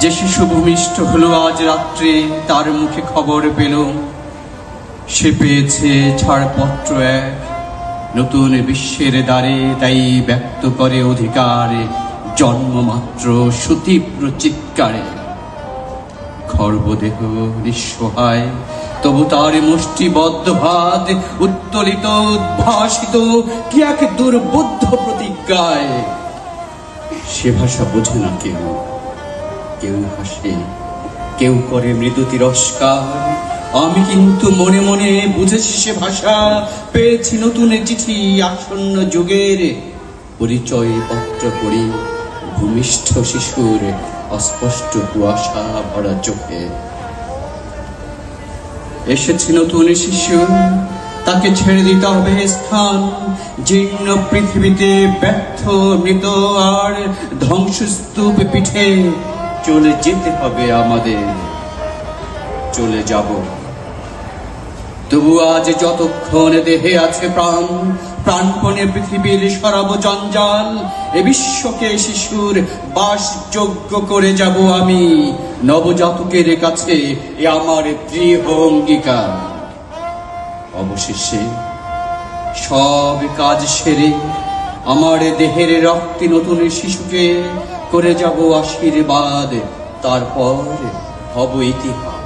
যে শিশু ভূমিষ্ঠ হলো আজ রাত্রে, তার মুখে খবর পেল সে পেয়েছে ছাড়পত্র এক নতুন বিশ্বের দ্বারে। তাই ব্যক্ত করে অধিকার জন্মমাত্র সুতীব্র চিৎকারে। খর্বদেহ নিঃসহায়, তবু তার মুষ্টিবদ্ধ ভাত উত্তোলিত উদ্ভাসিত কি এক দুর্বোধ্য প্রতিজ্ঞায়। সে ভাষা বোঝে না কেউ, কেউ হাসে, কেউ করে মৃদু তিরস্কার। আমি কিন্তু মনে মনে বুঝেছি সে ভাষা। পেয়েছি নতুন চিঠি আসন্ন যুগের, পরিচয় পত্র পড়ি ভূমিষ্ঠ শিশুর অস্পষ্ট কুয়াশা ভরা চোখে। এসেছে নতুন শিশু, তাকে ছেড়ে দিতে হবে স্থান। জীর্ণ পৃথিবীতে ব্যর্থ মৃত আর ধ্বংসস্তূপ পিঠে চলে যেতে হবে আমাদের, চলে যাব। তবু আজ যতক্ষণ দেহে আছে প্রাণ, প্রাণপণে পৃথিবীর সরাব জঞ্জাল। এ বিশ্বকে শিশুর বাসযোগ্য করে যাব আমি, নবজাতকের কাছে এ আমার দৃঢ় অঙ্গীকার। অবশেষে সব কাজ সেরে আমার দেহের রক্তে নতুন শিশুকে করে যাব আশীর্বাদ। তারপর হব ইতিহাস।